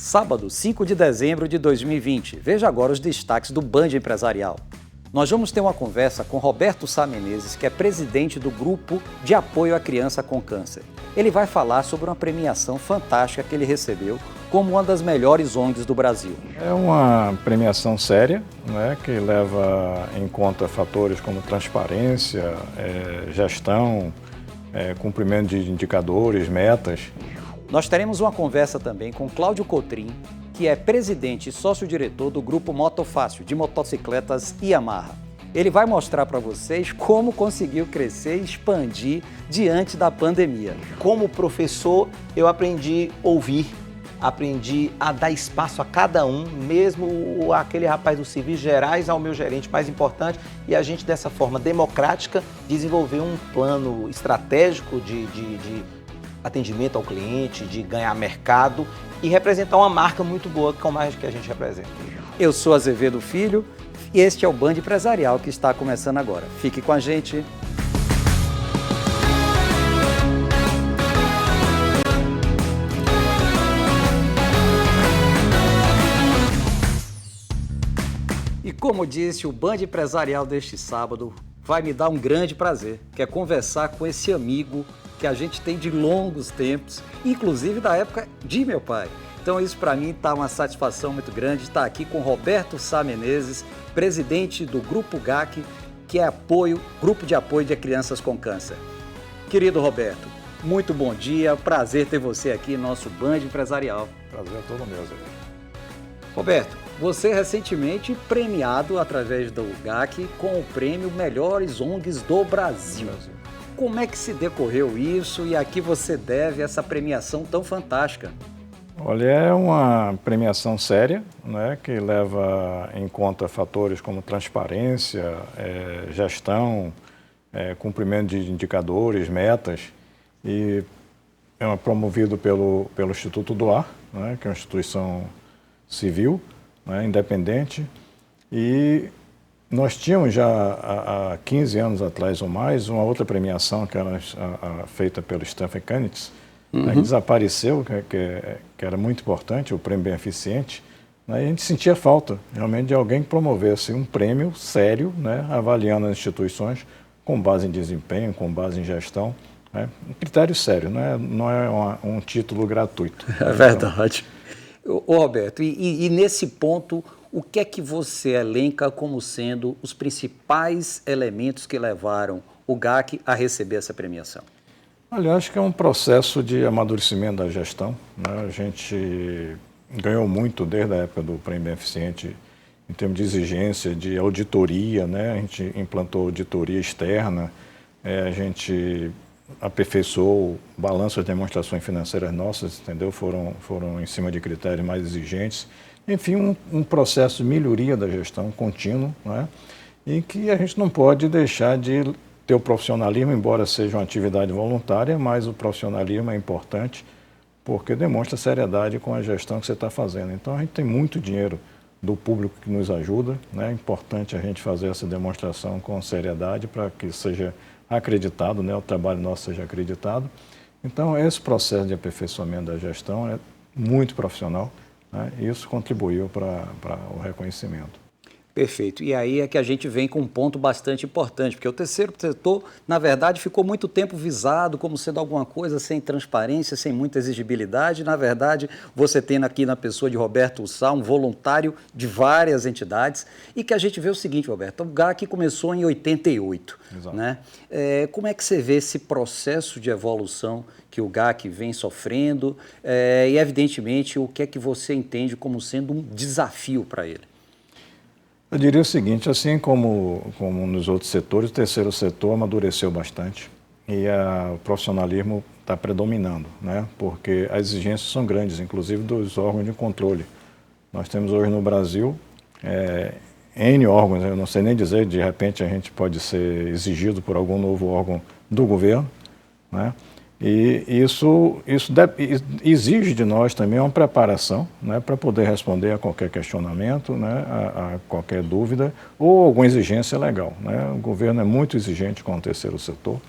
Sábado, 5 de dezembro de 2020. Veja agora os destaques do Band Empresarial. Nós vamos ter uma conversa com Roberto Sá Menezes, que é presidente do Grupo de Apoio à Criança com Câncer. Ele vai falar sobre uma premiação fantástica que ele recebeu como uma das melhores ONGs do Brasil. É uma premiação séria, né, que leva em conta fatores como transparência, gestão, cumprimento de indicadores, metas. Nós teremos uma conversa também com Cláudio Cotrim, que é presidente e sócio-diretor do Grupo Motofácil, de motocicletas Yamaha. Ele vai mostrar para vocês como conseguiu crescer e expandir diante da pandemia. Como professor, eu aprendi a ouvir, aprendi a dar espaço a cada um, mesmo aquele rapaz dos civis gerais ao meu gerente mais importante, e a gente, dessa forma democrática, desenvolveu um plano estratégico de atendimento ao cliente, de ganhar mercado e representar uma marca muito boa como a que a gente representa. Eu sou Azevedo Filho e este é o Band Empresarial que está começando agora. Fique com a gente. E como disse, o Band Empresarial deste sábado vai me dar um grande prazer, que é conversar com esse amigo que a gente tem de longos tempos, inclusive da época de meu pai. Então isso para mim está uma satisfação muito grande estar aqui com Roberto Sá Menezes, presidente do Grupo GAC, que é Grupo de Apoio de Crianças com Câncer. Querido Roberto, muito bom dia, prazer ter você aqui no nosso Band Empresarial. Prazer é todo meu, Zé. Roberto, você é recentemente premiado através do GAC com o prêmio Melhores ONGs do Brasil. Como é que se decorreu isso e a que você deve essa premiação tão fantástica? Olha, é uma premiação séria, né, que leva em conta fatores como transparência, gestão, cumprimento de indicadores, metas, e é promovido pelo Instituto do Ar, né, que é uma instituição civil, né, independente, e nós tínhamos já há 15 anos atrás ou mais uma outra premiação que era feita pelo Stephen Kanitz, né, que desapareceu, que era muito importante, o prêmio beneficente, né, e a gente sentia falta realmente de alguém que promovesse um prêmio sério, né, avaliando as instituições com base em desempenho, com base em gestão, né, um critério sério, né, não é um título gratuito. É verdade. Ô Roberto, e nesse ponto, o que é que você elenca como sendo os principais elementos que levaram o GAC a receber essa premiação? Olha, eu acho que é um processo de amadurecimento da gestão, né? A gente ganhou muito desde a época do Prêmio Beneficente em termos de exigência, de auditoria, né? A gente implantou auditoria externa, a gente aperfeiçoou balanços de demonstrações financeiras nossas, entendeu? Foram em cima de critérios mais exigentes. Enfim, um processo de melhoria da gestão contínuo, né? Em que a gente não pode deixar de ter o profissionalismo, embora seja uma atividade voluntária, mas o profissionalismo é importante porque demonstra seriedade com a gestão que você está fazendo. Então, a gente tem muito dinheiro do público que nos ajuda, né? É importante a gente fazer essa demonstração com seriedade para que seja acreditado, né? O trabalho nosso seja acreditado. Então, esse processo de aperfeiçoamento da gestão é muito profissional, né? Isso contribuiu para o reconhecimento. Perfeito. E aí é que a gente vem com um ponto bastante importante, porque o terceiro setor, na verdade, ficou muito tempo visado como sendo alguma coisa sem transparência, sem muita exigibilidade. Na verdade, você tem aqui na pessoa de Roberto Sá, um voluntário de várias entidades, e que a gente vê o seguinte, Roberto, o GAC começou em 88, Exato. Né? Como é que você vê esse processo de evolução que o GAC vem sofrendo e, evidentemente, o que é que você entende como sendo um desafio para ele? Eu diria o seguinte, assim como nos outros setores, o terceiro setor amadureceu bastante e o profissionalismo está predominando, né? Porque as exigências são grandes, inclusive dos órgãos de controle. Nós temos hoje no Brasil N órgãos, eu não sei nem dizer, de repente a gente pode ser exigido por algum novo órgão do governo, né? E isso exige de nós também uma preparação, né, para poder responder a qualquer questionamento, né, a qualquer dúvida ou alguma exigência legal, né? O governo é muito exigente com o terceiro setor,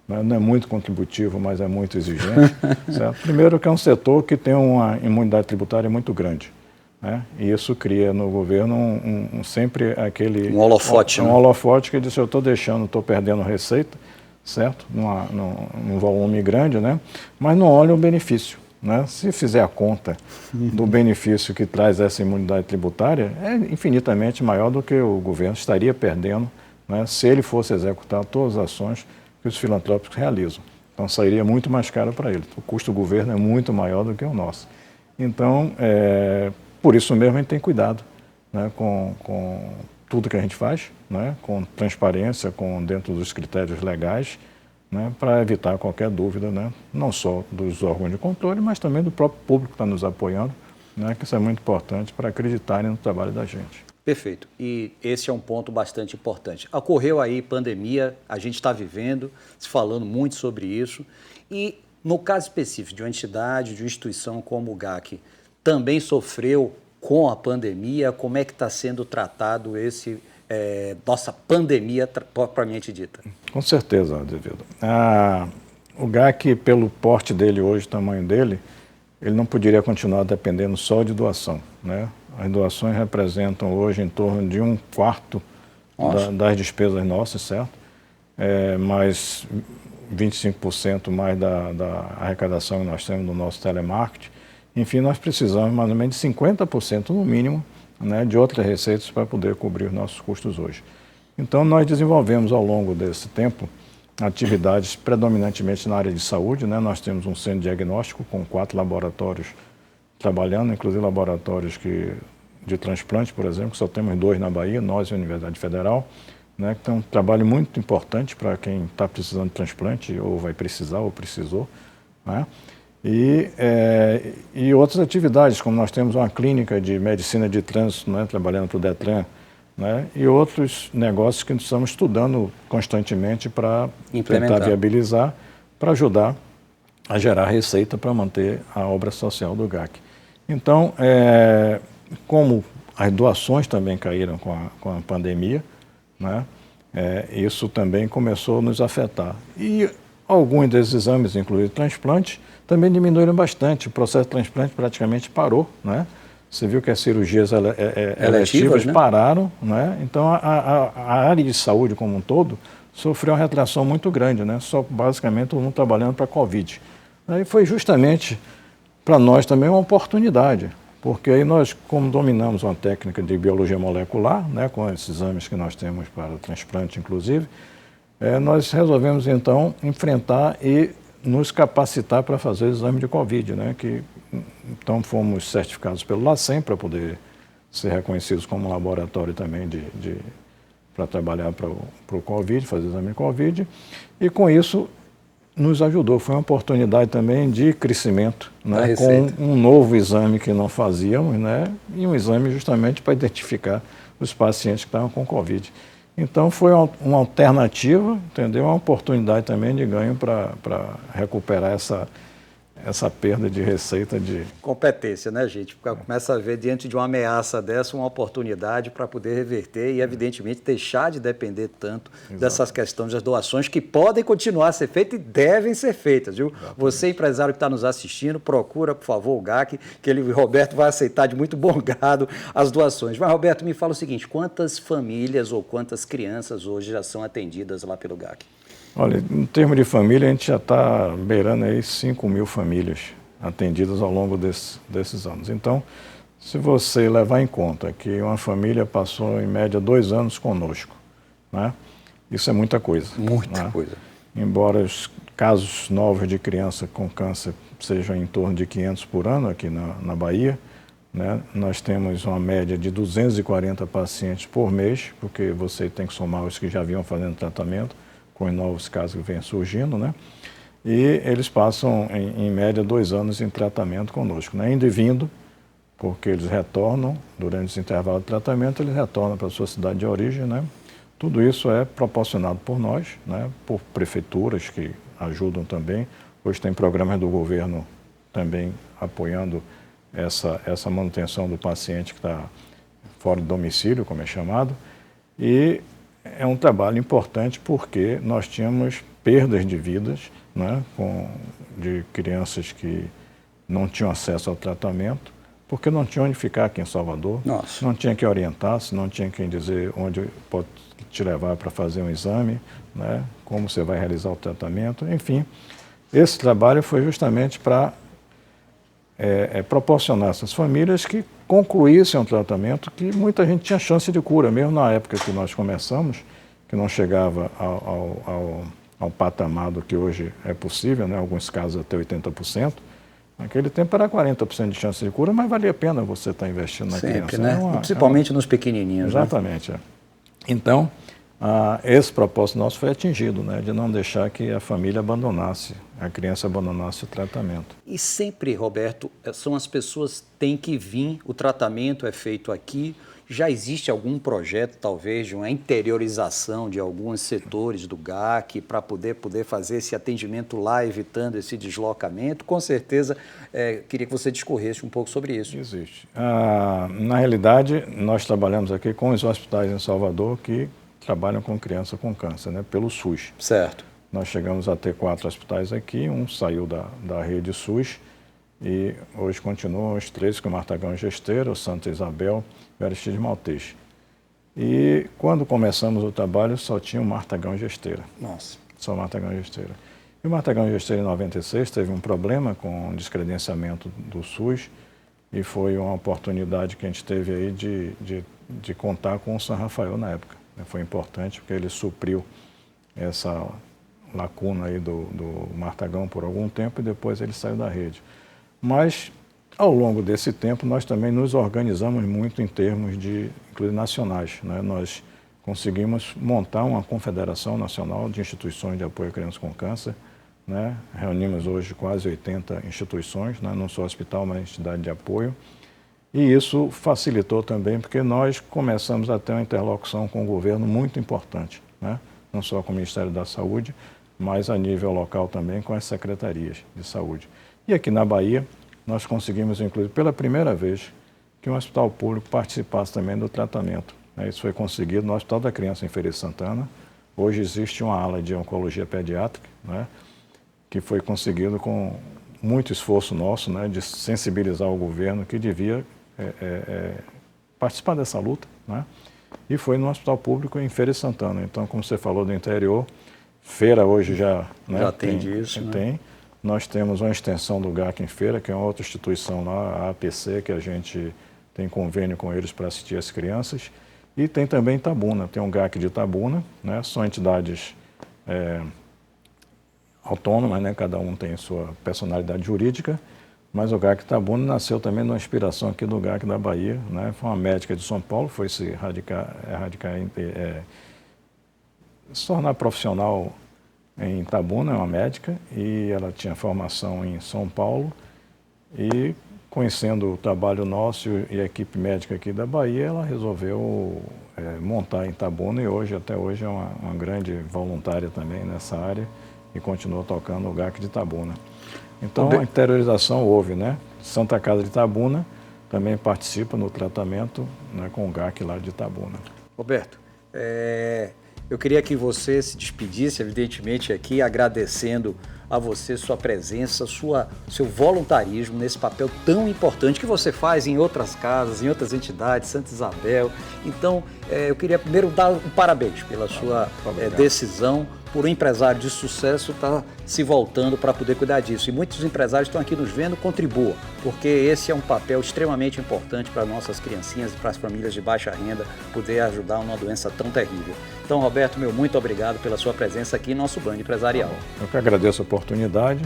né? Não é muito contributivo, mas é muito exigente. Certo? Primeiro que é um setor que tem uma imunidade tributária muito grande, né? E isso cria no governo sempre aquele... Um holofote, um né? holofote que diz, eu estou deixando, estou perdendo receita, certo? Num volume grande, né? Mas não olha o benefício, né? Se fizer a conta do benefício que traz essa imunidade tributária, é infinitamente maior do que o governo estaria perdendo, né, se ele fosse executar todas as ações que os filantrópicos realizam. Então, sairia muito mais caro para ele. O custo do governo é muito maior do que o nosso. Então, por isso mesmo, a gente tem cuidado, né, com tudo que a gente faz, né, com transparência, dentro dos critérios legais, né, para evitar qualquer dúvida, né, não só dos órgãos de controle, mas também do próprio público que está nos apoiando, né, que isso é muito importante para acreditarem no trabalho da gente. Perfeito. E esse é um ponto bastante importante. Ocorreu aí pandemia, a gente está vivendo, se falando muito sobre isso. E no caso específico de uma entidade, de uma instituição como o GAC, também sofreu com a pandemia? Como é que está sendo tratado nossa pandemia propriamente dita? Com certeza, Azevedo. O GAC, pelo porte dele hoje, o tamanho dele, ele não poderia continuar dependendo só de doação, né? As doações representam hoje em torno de 1/4 das despesas nossas, certo? Mais 25% mais da arrecadação que nós temos do nosso telemarketing. Enfim, nós precisamos mais ou menos de 50% no mínimo, né, de outras receitas para poder cobrir os nossos custos hoje. Então, nós desenvolvemos ao longo desse tempo atividades predominantemente na área de saúde, né? Nós temos um centro diagnóstico com 4 laboratórios trabalhando, inclusive laboratórios de transplante, por exemplo, que só temos 2 na Bahia, nós e a Universidade Federal, né? Que é um trabalho muito importante para quem está precisando de transplante, ou vai precisar, ou precisou, né? E outras atividades, como nós temos uma clínica de medicina de trânsito, né? Trabalhando para o Detran, né? E outros negócios que estamos estudando constantemente para tentar viabilizar, para ajudar a gerar receita para manter a obra social do GAC. Então, como as doações também caíram com a pandemia, né, isso também começou a nos afetar. E alguns desses exames, inclusive transplante, também diminuíram bastante. O processo de transplante praticamente parou, né? Você viu que as cirurgias eletivas, né, pararam, né? Então, a área de saúde como um todo sofreu uma retração muito grande, né? Só basicamente todo mundo trabalhando para a Covid. Aí foi justamente para nós também uma oportunidade, porque aí nós, como dominamos uma técnica de biologia molecular, né, com esses exames que nós temos para o transplante, inclusive, nós resolvemos então enfrentar e nos capacitar para fazer o exame de Covid, né, então fomos certificados pelo LACEN para poder ser reconhecidos como laboratório também para trabalhar para o Covid, fazer o exame de Covid, e com isso nos ajudou, foi uma oportunidade também de crescimento, né, com um novo exame que não fazíamos, né, e um exame justamente para identificar os pacientes que estavam com Covid. Então foi uma alternativa, entendeu? Uma oportunidade também de ganho para recuperar essa perda de receita de... Competência, né, gente? Porque começa a ver diante de uma ameaça dessa uma oportunidade para poder reverter e, evidentemente, deixar de depender tanto dessas questões das doações que podem continuar a ser feitas e devem ser feitas, viu? Exatamente. Você, empresário que está nos assistindo, procura, por favor, o GAC, que Roberto vai aceitar de muito bom grado as doações. Mas, Roberto, me fala o seguinte, quantas famílias ou quantas crianças hoje já são atendidas lá pelo GAC? Olha, em termos de família, a gente já está beirando aí 5.000 famílias atendidas ao longo desses anos. Então, se você levar em conta que uma família passou em média 2 anos conosco, né? Isso é muita coisa. Muita coisa. Embora os casos novos de criança com câncer sejam em torno de 500 por ano aqui na Bahia, né? Nós temos uma média de 240 pacientes por mês, porque você tem que somar os que já vinham fazendo tratamento, com os novos casos que vêm surgindo, né? E eles passam, em média, 2 anos em tratamento conosco, né? Indo e vindo, porque eles retornam, durante esse intervalo de tratamento, eles retornam para a sua cidade de origem, né? Tudo isso é proporcionado por nós, né? Por prefeituras que ajudam também. Hoje tem programas do governo também apoiando essa manutenção do paciente que está fora do domicílio, como é chamado, e é um trabalho importante porque nós tínhamos perdas de vidas, né, de crianças que não tinham acesso ao tratamento, porque não tinham onde ficar aqui em Salvador, Nossa. não tinha quem orientasse, não tinha quem dizer onde pode te levar para fazer um exame, né, como você vai realizar o tratamento, enfim. Esse trabalho foi justamente para proporcionar a essas famílias que concluíssem um tratamento que muita gente tinha chance de cura, mesmo na época que nós começamos, que não chegava ao patamar do que hoje é possível, né, alguns casos até 80%. Naquele tempo era 40% de chance de cura, mas valia a pena você estar investindo na Sempre, criança. né? Principalmente nos pequenininhos. Exatamente. Né? Então, esse propósito nosso foi atingido, né, de não deixar que a família abandonasse, a criança abandonasse o tratamento. E sempre, Roberto, são as pessoas que têm que vir, o tratamento é feito aqui. Já existe algum projeto, talvez, de uma interiorização de alguns setores do GAC para poder fazer esse atendimento lá, evitando esse deslocamento? Com certeza, queria que você discorresse um pouco sobre isso. Existe. Na realidade, nós trabalhamos aqui com os hospitais em Salvador que trabalham com criança com câncer, né, pelo SUS. Certo. Nós chegamos a ter 4 hospitais aqui, um saiu da rede SUS e hoje continuam os 3, que é o Martagão Gesteira, o Santa Isabel e o Aristides Maltês. E quando começamos o trabalho só tinha o Martagão Gesteira. Nossa. Só o Martagão Gesteira. E o Martagão Gesteira em 96 teve um problema com o descredenciamento do SUS e foi uma oportunidade que a gente teve aí de contar com o São Rafael na época. Foi importante porque ele supriu essa lacuna aí do Martagão por algum tempo e depois ele saiu da rede. Mas, ao longo desse tempo, nós também nos organizamos muito em termos de, inclusive, nacionais. Né? Nós conseguimos montar uma confederação nacional de instituições de apoio a crianças com câncer. Né? Reunimos hoje quase 80 instituições, né? Não só hospital, mas entidade de apoio. E isso facilitou também, porque nós começamos a ter uma interlocução com o governo muito importante, né? Não só com o Ministério da Saúde, mas a nível local também com as secretarias de saúde. E aqui na Bahia, nós conseguimos, inclusive, pela primeira vez, que um hospital público participasse também do tratamento. Isso foi conseguido no Hospital da Criança em Feira de Santana. Hoje existe uma ala de oncologia pediátrica, né, que foi conseguido com muito esforço nosso, né, de sensibilizar o governo que devia participar dessa luta, né? E foi no Hospital Público em Feira de Santana. Então, como você falou do interior, Feira hoje já, né, já tem isso, tem. Né? Nós temos uma extensão do GAC em Feira, que é uma outra instituição lá, a APC, que a gente tem convênio com eles para assistir as crianças. E tem também Itabuna, tem um GAC de Itabuna, né? São entidades autônomas, né? Cada um tem sua personalidade jurídica, mas o GAC Itabuna nasceu também numa inspiração aqui do GAC da Bahia, né? Foi uma médica de São Paulo, foi se se tornar profissional em Itabuna, é uma médica, e ela tinha formação em São Paulo, e conhecendo o trabalho nosso e a equipe médica aqui da Bahia, ela resolveu montar em Itabuna, e até hoje é uma grande voluntária também nessa área, e continua tocando o GAC de Itabuna. Então, a interiorização houve, né? Santa Casa de Itabuna também participa no tratamento, né, com o GAC lá de Itabuna. Roberto, eu queria que você se despedisse, evidentemente, aqui, agradecendo a você sua presença, seu voluntarismo nesse papel tão importante que você faz em outras casas, em outras entidades, Santa Isabel. Então, eu queria primeiro dar um parabéns pela sua decisão, por um empresário de sucesso estar se voltando para poder cuidar disso. E muitos empresários estão aqui nos vendo, contribuam, porque esse é um papel extremamente importante para nossas criancinhas e para as famílias de baixa renda poder ajudar numa doença tão terrível. Então, Roberto, muito obrigado pela sua presença aqui em nosso Band Empresarial. Eu que agradeço a oportunidade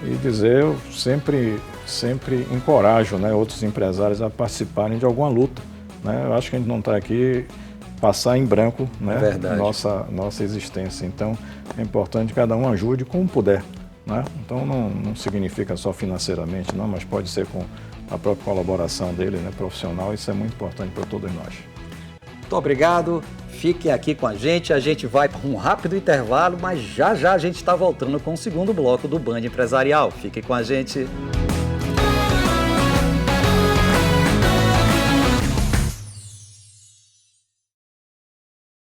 e eu sempre encorajo, né, outros empresários a participarem de alguma luta. Né? Eu acho que a gente não está aqui passar em branco, né, nossa existência. Então, é importante que cada um ajude como puder. Né? Então, não significa só financeiramente, não, mas pode ser com a própria colaboração dele, né, profissional. Isso é muito importante para todos nós. Muito obrigado. Fiquem aqui com a gente vai para um rápido intervalo, mas já a gente está voltando com o segundo bloco do Band Empresarial. Fiquem com a gente.